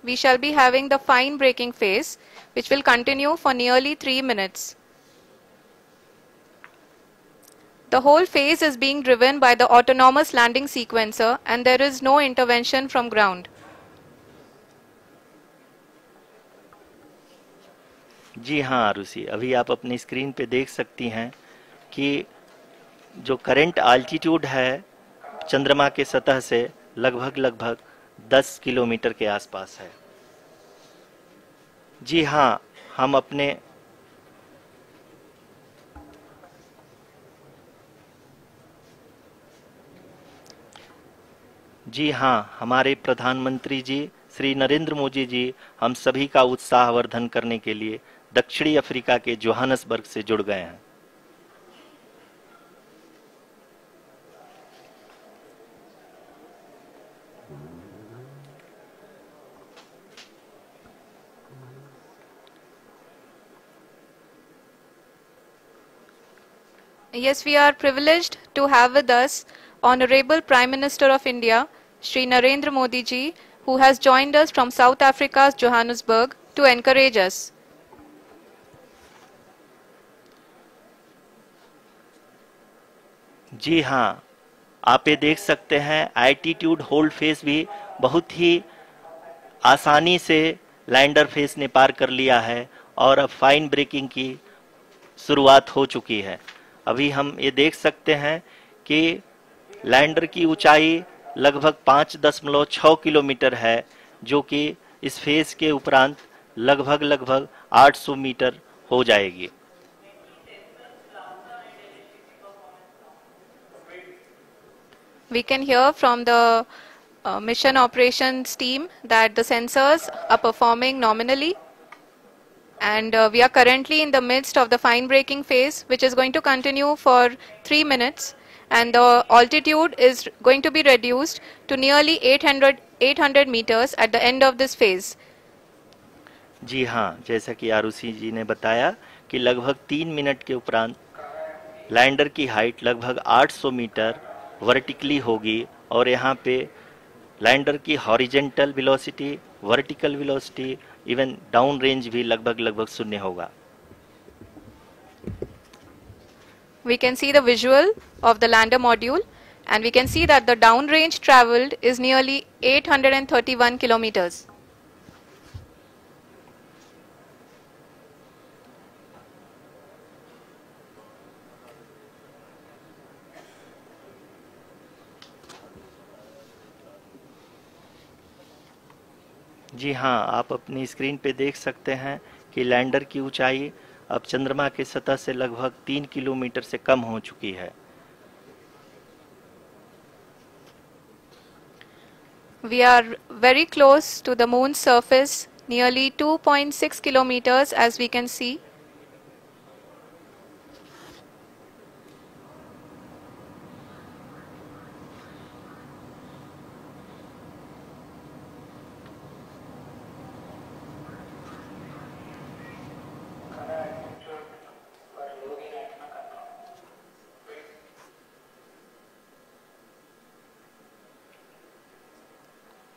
we shall be having the fine braking phase, which will continue for nearly 3 minutes. The whole phase is being driven by the autonomous landing sequencer and there is no intervention from ground. जी हाँ आरुषि, अभी आप अपनी screen पे देख सकती हैं कि जो करंट आल्टीट्यूड है चंद्रमा के सतह से लगभग 10 किलोमीटर के आसपास है। जी हाँ, हमारे प्रधानमंत्री जी श्री नरेंद्र मोदी जी हम सभी का उत्साहवर्धन करने के लिए दक्षिणी अफ्रीका के जोहानसबर्ग से जुड़ गए हैं। Yes, we are privileged to have with us Honorable Prime Minister of India, Shri Narendra Modi ji, who has joined us from South Africa's Johannesburg to encourage us. जी हाँ, आप ये देख सकते हैं एल्टीट्यूड होल्ड फेस भी बहुत ही आसानी से लैंडर फेस ने पार कर लिया है और अब फाइन ब्रेकिंग की शुरुआत हो चुकी है। अभी हम ये देख सकते हैं कि लैंडर की ऊंचाई लगभग 5.6 किलोमीटर है, जो कि इस फेस के उपरांत लगभग 800 मीटर हो जाएगी। We can hear from the mission operations team that the sensors are performing nominally, and we are currently in the midst of the fine braking phase, which is going to continue for 3 minutes, and the altitude is going to be reduced to nearly 800 meters at the end of this phase. जी हाँ, जैसा कि आरुषि जी ने बताया कि लगभग 3 minute के उपरांत lander की हाइट लगभग 800 मीटर वर्टिकली होगी और यहाँ पे लैंडर की horizontal velocity, vertical velocity, even down range भी लगभग शून्य होगा। We can see the visual of the lander module and we can see that the down range traveled is nearly 831 kilometers. जी हाँ, आप अपनी स्क्रीन पे देख सकते हैं कि लैंडर की ऊंचाई अब चंद्रमा के सतह से लगभग 3 किलोमीटर से कम हो चुकी है। We are very close to the moon's surface, nearly 2.6 kilometers as we can see.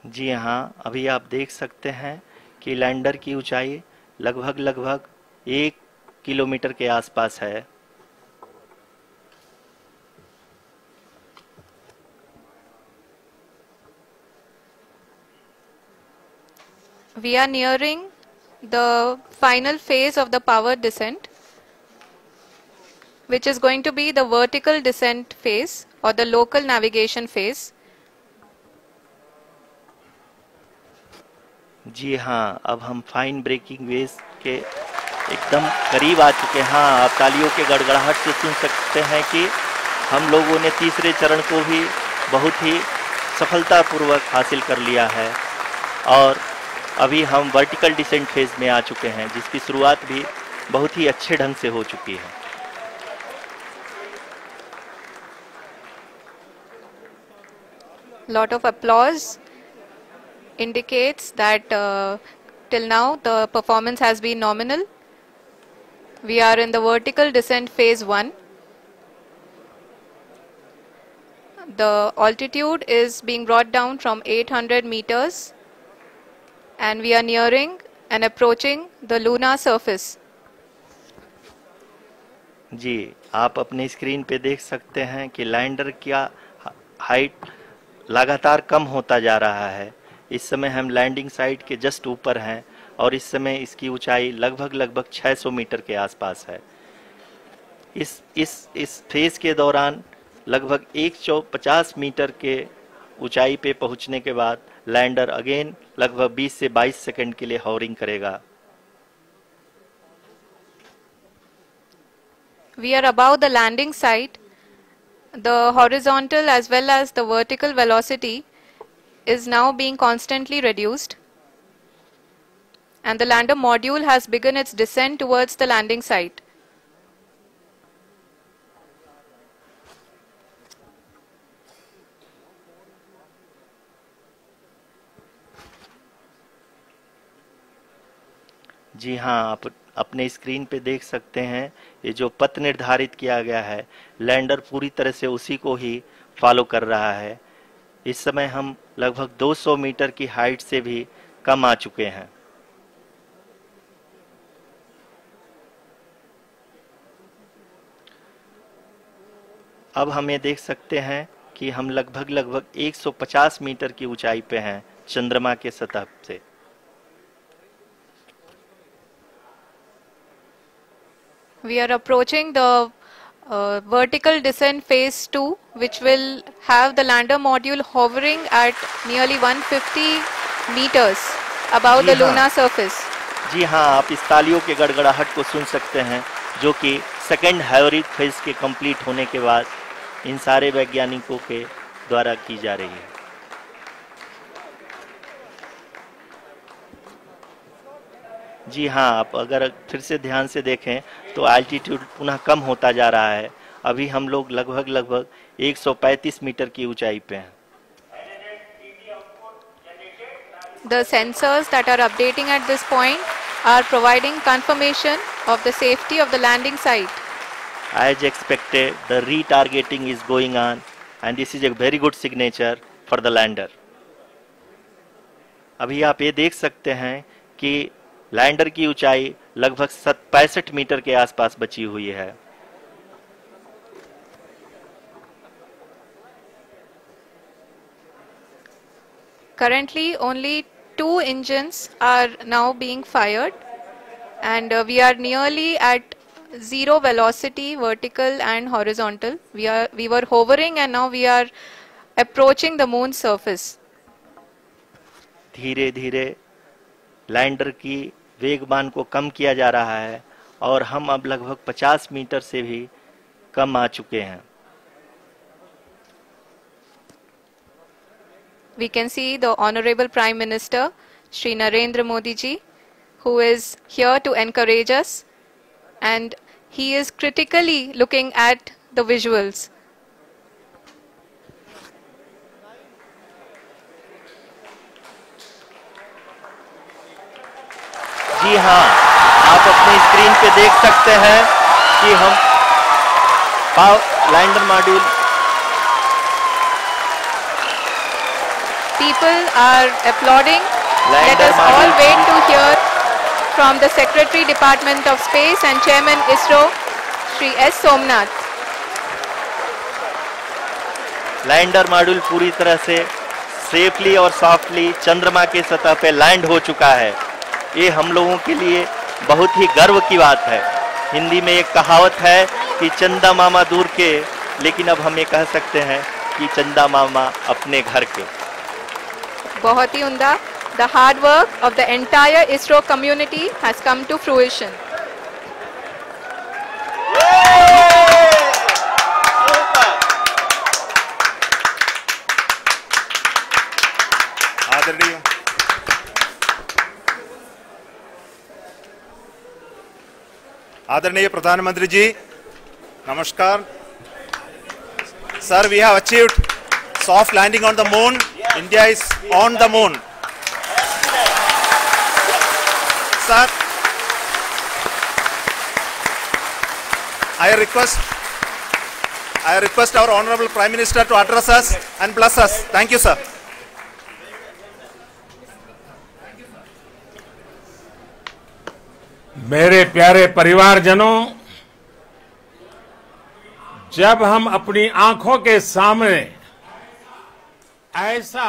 जी हाँ, अभी आप देख सकते हैं कि लैंडर की ऊंचाई लगभग 1 किलोमीटर के आसपास है। We are nearing the final phase of the power descent, which is going to be the vertical descent phase or the local navigation phase. जी हाँ, अब हम फाइन ब्रेकिंग वेज के एकदम करीब आ चुके हैं। हाँ, आप तालियों के गड़गड़ाहट से सुन सकते हैं कि हम लोगों ने तीसरे चरण को भी बहुत ही सफलतापूर्वक हासिल कर लिया है और अभी हम वर्टिकल डिसेंट फेज में आ चुके हैं, जिसकी शुरुआत भी बहुत ही अच्छे ढंग से हो चुकी है। Lot of applause indicates that till now the performance has been nominal. We are in the vertical descent phase 1. The altitude is being brought down from 800 meters and we are nearing and approaching the lunar surface. जी, आप अपनी screen पे देख सकते हैं कि lander का height लगातार कम होता जा रहा है। इस समय हम लैंडिंग साइट के जस्ट ऊपर हैं और इस समय इसकी ऊंचाई लगभग 600 मीटर के आसपास है। इस फेज के दौरान लगभग 150 मीटर के ऊंचाई पे पहुंचने के बाद लैंडर अगेन लगभग 20 से 22 सेकंड के लिए हॉवरिंग करेगा। We are above the landing site. The horizontal as well as the vertical velocity is now being constantly reduced, and the lander module has begun its descent towards the landing site. जी हाँ, आप अपने screen पे देख सकते हैं ये जो पथ निर्धारित किया गया है, लैंडर पूरी तरह से उसी को ही फॉलो कर रहा है। इस समय हम लगभग 200 मीटर की हाइट से भी कम आ चुके हैं। अब हम ये देख सकते हैं कि हम लगभग 150 मीटर की ऊंचाई पे हैं चंद्रमा के सतह से। We are approaching the vertical descent phase 2, which will have the lander module hovering at nearly 150 meters above the lunar surface. जी हाँ, आप इस तालियों के गड़गड़ाहट को सुन सकते हैं जो कि सेकेंड हाइवरिक फेज के कंप्लीट होने के बाद इन सारे वैज्ञानिकों के द्वारा की जा रही है। जी हाँ, आप अगर फिर से ध्यान से देखें तो एल्टीट्यूड पुनः कम होता जा रहा है। अभी हम लोग लगभग 135 मीटर की ऊंचाई पे हैं। The sensors that are updating at this point are providing confirmation of the safety of the landing site. As expected, the retargeting is going on and this is a very good signature for the lander. अभी आप ये देख सकते हैं कि lander की ऊंचाई लगभग 65 मीटर के आसपास बची हुई है। Currently, only 2 engines are now being fired, and we are nearly at zero velocity, vertical and horizontal. We were hovering, and now we are approaching the moon's surface. धीरे धीरे लैंडर की वेगमान को कम किया जा रहा है और हम अब लगभग 50 मीटर से भी कम आ चुके हैं। We can see the Honorable Prime Minister, Shri Narendra Modi ji, who is here to encourage us, and he is critically looking at the visuals. जी हाँ, आप अपनी स्क्रीन पे देख सकते हैं कि हम lander module. People are applauding. Let us all wait to hear from the Secretary Department of Space and Chairman ISRO, Shri S. Somnath. Lander module पूरी तरह से सेफली और सॉफ्टली चंद्रमा के सतह पे लैंड हो चुका है। ये हम लोगों के लिए बहुत ही गर्व की बात है। हिंदी में एक कहावत है कि चंदा मामा दूर के, लेकिन अब हम ये कह सकते हैं कि चंदा मामा अपने घर के। बहुत ही उम्दा। The hard work of the entire ISRO community has come to fruition. आदरणीय प्रधानमंत्री जी, नमस्कार। Sir, we have achieved soft landing on the moon. India is on the moon. Sir, I request our Honorable Prime Minister to address us and bless us. Thank you, sir. मेरे प्यारे परिवारजनों, जब हम अपनी आंखों के सामने ऐसा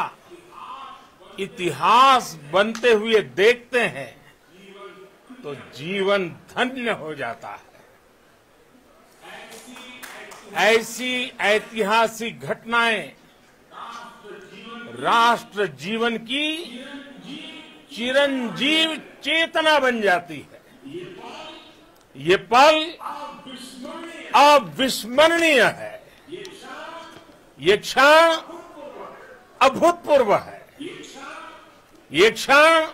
इतिहास बनते हुए देखते हैं तो जीवन धन्य हो जाता है। ऐसी ऐतिहासिक घटनाएं राष्ट्र जीवन की चिरंजीव चेतना बन जाती है। ये पल अविस्मरणीय है। ये क्षण अभूतपूर्व है। ये क्षण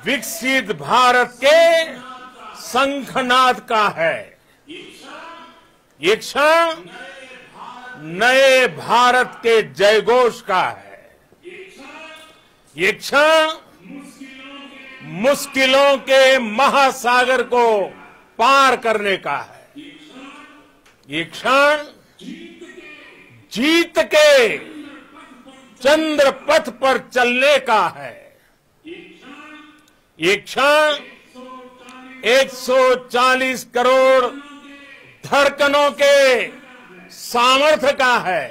विकसित भारत के शंखनाद का है। ये क्षण नए भारत के जयघोष का है। ये क्षण मुश्किलों के महासागर को पार करने का है। ये क्षण जीत के चंद्र पथ पर चलने का है। ये क्षण 140 करोड़ धड़कनों के सामर्थ्य का है।